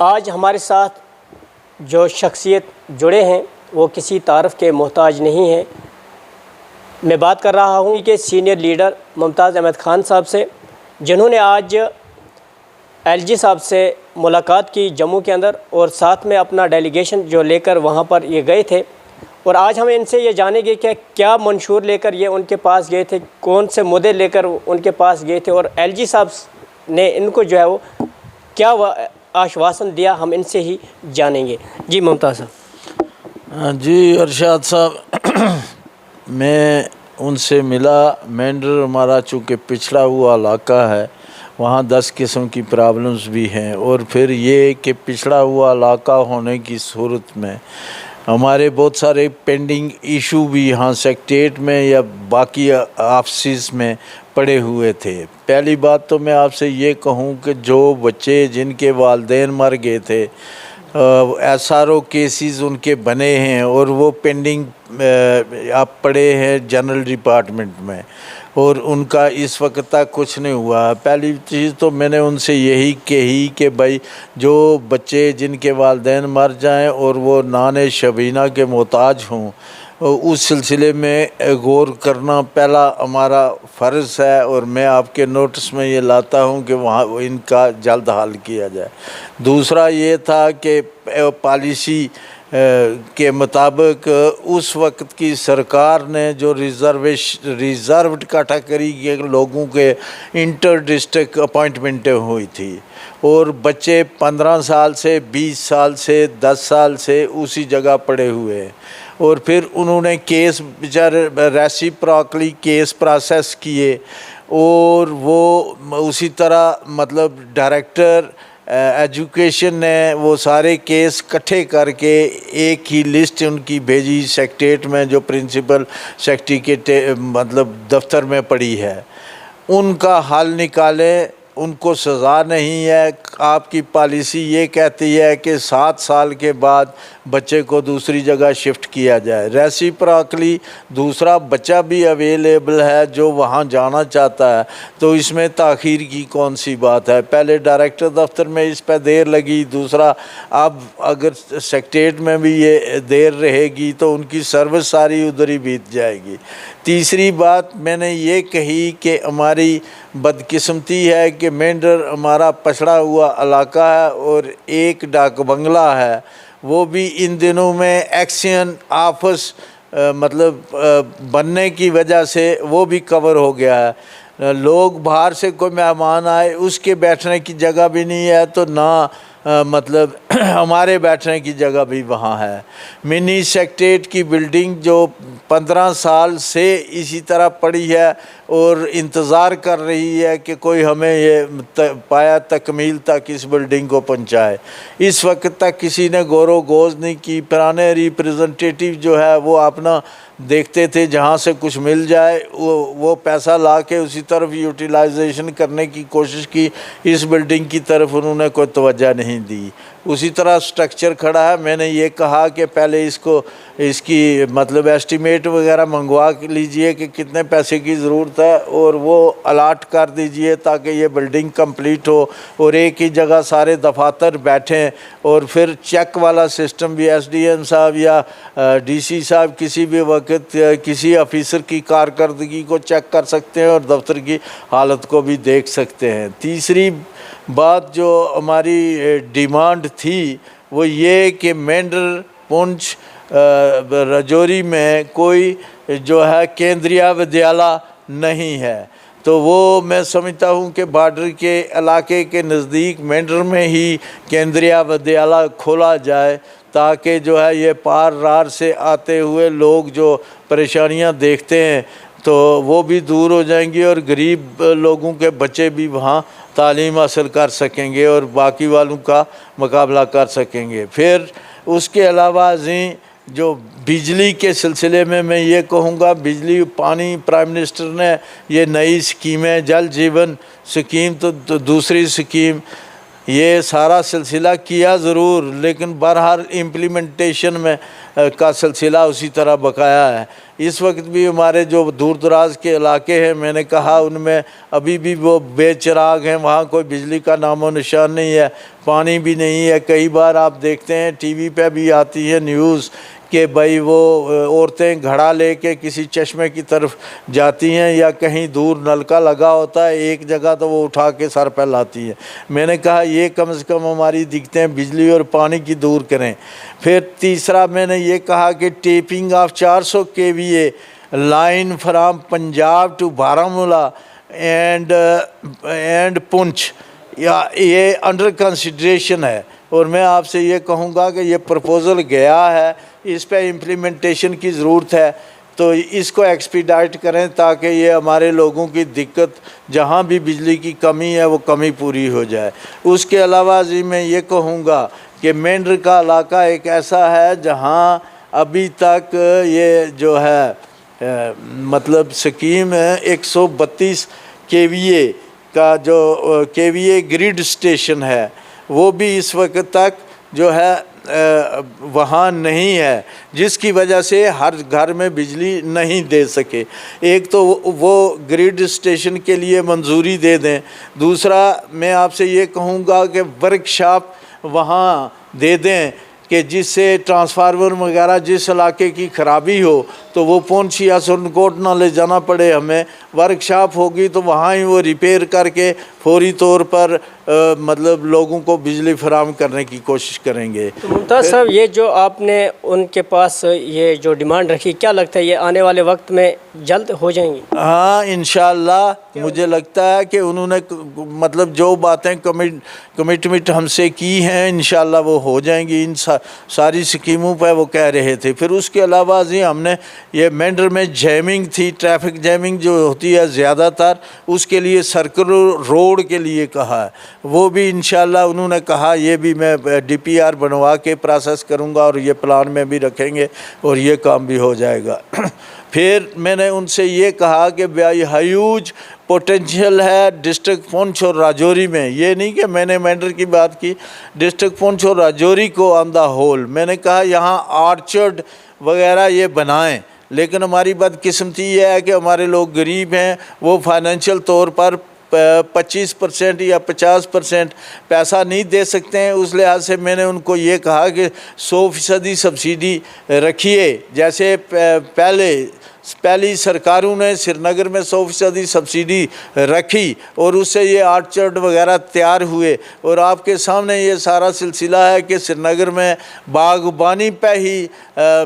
आज हमारे साथ जो शख्सियत जुड़े हैं वो किसी तारफ़ के मोहताज नहीं हैं। मैं बात कर रहा हूँ कि सीनियर लीडर मुमताज़ अहमद ख़ान साहब से, जिन्होंने आज एलजी साहब से मुलाकात की जम्मू के अंदर और साथ में अपना डेलीगेशन जो लेकर वहाँ पर ये गए थे। और आज हम इनसे ये जानेंगे कि क्या मंशूर लेकर ये उनके पास गए थे, कौन से मुद्दे लेकर उनके पास गए थे और एलजी साहब ने इनको जो है वो क्या आश्वासन दिया, हम इनसे ही जानेंगे। जी मुमताज़ साहब। जी अरशाद साहब, मैं उनसे मिला। मेंढर हमारा चूँकि पिछड़ा हुआ इलाका है, वहाँ 10 किस्म की प्रॉब्लम्स भी हैं। और फिर ये कि पिछड़ा हुआ इलाका होने की सूरत में हमारे बहुत सारे पेंडिंग इशू भी यहाँ सेक्रेटेरिएट में या बाकी ऑफिस में पड़े हुए थे। पहली बात तो मैं आपसे ये कहूँ कि जो बच्चे जिनके वालिदैन मर गए थे, SRO केसेस उनके बने हैं और वो पेंडिंग आप पड़े हैं जनरल डिपार्टमेंट में, और उनका इस वक्त तक कुछ नहीं हुआ। पहली चीज़ तो मैंने उनसे यही कही कि भाई जो बच्चे जिनके वालिदैन मर जाएं और वो नाने शबीना के मोहताज हों, उस सिलसिले में गौर करना पहला हमारा फ़र्ज़ है। और मैं आपके नोटिस में ये लाता हूँ कि वहाँ इनका जल्द हल किया जाए। दूसरा ये था कि पॉलिसी के मुताबिक उस वक्त की सरकार ने जो रिज़र्व्ड कैटेगरी के लोगों के इंटर डिस्ट्रिक्ट अपॉइंटमेंटें हुई थी, और बच्चे 15 साल से 20 साल से 10 साल से उसी जगह पड़े हुए हैं। और फिर उन्होंने केस बेचारे रेसिप्रोकली केस प्रोसेस किए, और वो उसी तरह मतलब डायरेक्टर एजुकेशन ने वो सारे केस इकट्ठे करके एक ही लिस्ट उनकी भेजी सेक्रेटेरिएट में, जो प्रिंसिपल सेक्रेटरी के मतलब दफ्तर में पड़ी है। उनका हल निकालें, उनको सज़ा नहीं है। आपकी पॉलिसी ये कहती है कि 7 साल के बाद बच्चे को दूसरी जगह शिफ्ट किया जाए। रेसिप्रोकली दूसरा बच्चा भी अवेलेबल है जो वहाँ जाना चाहता है, तो इसमें ताख़ीर की कौन सी बात है। पहले डायरेक्टर दफ्तर में इस पर देर लगी, दूसरा अब अगर सेक्रेटेरिएट में भी ये देर रहेगी तो उनकी सर्विस सारी उधर ही बीत जाएगी। तीसरी बात मैंने ये कही कि हमारी बदकिस्मती है कि मेंढर हमारा पछड़ा हुआ इलाका है, और एक डाक बंगला है वो भी इन दिनों में एक्शन ऑफिस मतलब बनने की वजह से वो भी कवर हो गया है। लोग बाहर से कोई मेहमान आए उसके बैठने की जगह भी नहीं है, तो ना मतलब हमारे बैठने की जगह भी वहाँ है। मिनी सेक्रेटेरिएट की बिल्डिंग जो 15 साल से इसी तरह पड़ी है और इंतज़ार कर रही है कि कोई हमें ये पाया तकमील तक इस बिल्डिंग को पहुँचाए, इस वक्त तक किसी ने गौर गोज नहीं की। पुराने रिप्रेजेंटेटिव जो है वो अपना देखते थे जहाँ से कुछ मिल जाए वो पैसा ला के उसी तरफ यूटिलाइजेशन करने की कोशिश की, इस बिल्डिंग की तरफ उन्होंने कोई तवज्जो नहीं दी। उसी तरह स्ट्रक्चर खड़ा है। मैंने ये कहा कि पहले इसकी मतलब एस्टीमेट वगैरह मंगवा लीजिए कि कितने पैसे की ज़रूरत है, और वो अलाट कर दीजिए ताकि ये बिल्डिंग कंप्लीट हो और एक ही जगह सारे दफातर बैठें। और फिर चेक वाला सिस्टम भी SDM साहब या DC साहब किसी भी वक्त किसी ऑफिसर की कारकर्दगी को चेक कर सकते हैं और दफ्तर की हालत को भी देख सकते हैं। तीसरी बात जो हमारी डिमांड थी वो ये कि मेंढर पुंछ राजौरी में कोई जो है केंद्रीय विद्यालय नहीं है, तो वो मैं समझता हूँ कि बॉर्डर के इलाके के नज़दीक मेंढर में ही केंद्रीय विद्यालय खोला जाए, ताकि जो है ये पार रार से आते हुए लोग जो परेशानियाँ देखते हैं तो वो भी दूर हो जाएंगी, और गरीब लोगों के बच्चे भी वहाँ तालीम हासिल कर सकेंगे और बाकी वालों का मुकाबला कर सकेंगे। फिर उसके अलावा जो बिजली के सिलसिले में मैं ये कहूँगा, बिजली पानी प्राइम मिनिस्टर ने ये नई स्कीमें, जल जीवन स्कीम तो दूसरी स्कीम, ये सारा सिलसिला किया ज़रूर, लेकिन बहरहाल इम्प्लीमेंटेशन में का सिलसिला उसी तरह बकाया है। इस वक्त भी हमारे जो दूर दराज के इलाके हैं, मैंने कहा उनमें अभी भी वो बेचिराग हैं, वहाँ कोई बिजली का नामो निशान नहीं है, पानी भी नहीं है। कई बार आप देखते हैं टीवी पे भी आती है न्यूज़ कि भाई वो औरतें घड़ा लेके किसी चश्मे की तरफ जाती हैं या कहीं दूर नलका लगा होता है एक जगह, तो वो उठा के सर पर लाती हैं। मैंने कहा ये कम से कम हमारी दिक्कतें बिजली और पानी की दूर करें। फिर तीसरा मैंने ये कहा कि tapping of 400 kVA line from Punjab to Baramulla and Poonch, या ये अंडर कंसिडरेशन है। और मैं आपसे ये कहूँगा कि ये प्रपोज़ल गया है, इस पे इम्प्लीमेंटेशन की ज़रूरत है, तो इसको एक्सपीडाइट करें ताकि ये हमारे लोगों की दिक्कत, जहाँ भी बिजली की कमी है वो कमी पूरी हो जाए। उसके अलावा जी मैं ये कहूँगा कि मेंढर का इलाका एक ऐसा है जहाँ अभी तक ये जो है मतलब स्कीम है 132 kVA का जो kVA ग्रिड स्टेशन है, वो भी इस वक्त तक जो है वहाँ नहीं है, जिसकी वजह से हर घर में बिजली नहीं दे सके। एक तो वो ग्रिड स्टेशन के लिए मंजूरी दे दें। दूसरा मैं आपसे ये कहूँगा कि वर्कशॉप वहाँ दे दें कि जिससे ट्रांसफार्मर वगैरह जिस इलाके की ख़राबी हो तो वो पुंछ या सुरनकोट ना ले जाना पड़े हमें। वर्कशॉप होगी तो वहाँ ही वो रिपेयर करके फौरी तौर पर मतलब लोगों को बिजली फराहम करने की कोशिश करेंगे। तो मुमताज़ साहब, ये जो आपने उनके पास ये जो डिमांड रखी, क्या लगता है ये आने वाले वक्त में जल्द हो जाएंगी? हाँ, इंशाअल्लाह मुझे लगता है कि उन्होंने मतलब जो बातें कमिटमेंट हमसे की हैं इंशाअल्लाह वो हो जाएंगी। इन सारी स्कीमों पर वो कह रहे थे। फिर उसके अलावा जी हमने ये मेंढर में जैमिंग थी, ट्रैफिक जैमिंग जो होती है ज़्यादातर, उसके लिए सर्कल रोड के लिए कहा है, वो भी इंशाअल्लाह उन्होंने कहा ये भी मैं DPR बनवा के प्रोसेस करूँगा और ये प्लान में भी रखेंगे और ये काम भी हो जाएगा। फिर मैंने उनसे ये कहा कि भाई ह्यूज पोटेंशियल है डिस्ट्रिक्ट पुंछ और राजौरी में। ये नहीं कि मैंने मेंढर की बात की, डिस्ट्रिक्ट पुंछ और राजौरी को ऑन द होल मैंने कहा यहाँ ऑर्चर्ड वगैरह ये बनाएं। लेकिन हमारी बदकिस्मती ये है कि हमारे लोग गरीब हैं, वो फाइनेंशियल तौर पर 25% या 50% पैसा नहीं दे सकते हैं। उस लिहाज से मैंने उनको ये कहा कि 100% सब्सिडी रखिए। जैसे पहली सरकारों ने श्रीनगर में 100% सब्सिडी रखी और उससे ये ऑर्चर्ड वगैरह तैयार हुए। और आपके सामने ये सारा सिलसिला है कि श्रीनगर में बागबानी पे ही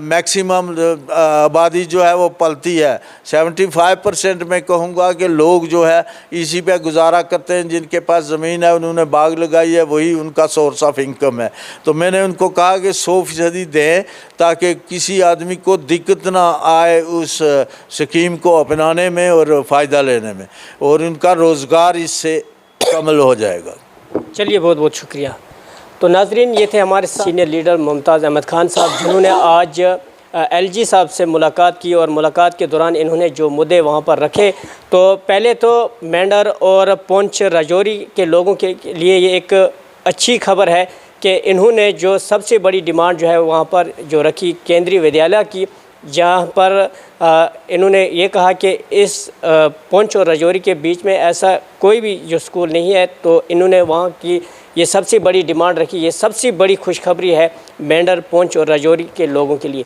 मैक्सिमम आबादी जो है वो पलती है। 75% मैं कहूँगा कि लोग जो है इसी पे गुजारा करते हैं। जिनके पास ज़मीन है उन्होंने बाग लगाई है, वही उनका सोर्स ऑफ इनकम है। तो मैंने उनको कहा कि 100% दें ताकि किसी आदमी को दिक्कत ना आए उस स्कीम को अपनाने में और फ़ायदा लेने में, और उनका रोज़गार इससे कमल हो जाएगा। चलिए, बहुत बहुत शुक्रिया। तो नाजरीन, ये थे हमारे सीनियर लीडर मुमताज़ अहमद खान साहब, जिन्होंने आज LG साहब से मुलाकात की और मुलाकात के दौरान इन्होंने जो मुद्दे वहाँ पर रखे, तो पहले तो मेंढर और पुंछ राजौरी के लोगों के लिए ये एक अच्छी खबर है कि इन्होंने जो सबसे बड़ी डिमांड जो है वहाँ पर जो रखी केंद्रीय विद्यालय की, जहाँ पर इन्होंने ये कहा कि इस पुंछ और राजौरी के बीच में ऐसा कोई भी जो स्कूल नहीं है, तो इन्होंने वहाँ की ये सबसे बड़ी डिमांड रखी। ये सबसे बड़ी खुशखबरी है मेंढर, पुंछ और राजौरी के लोगों के लिए।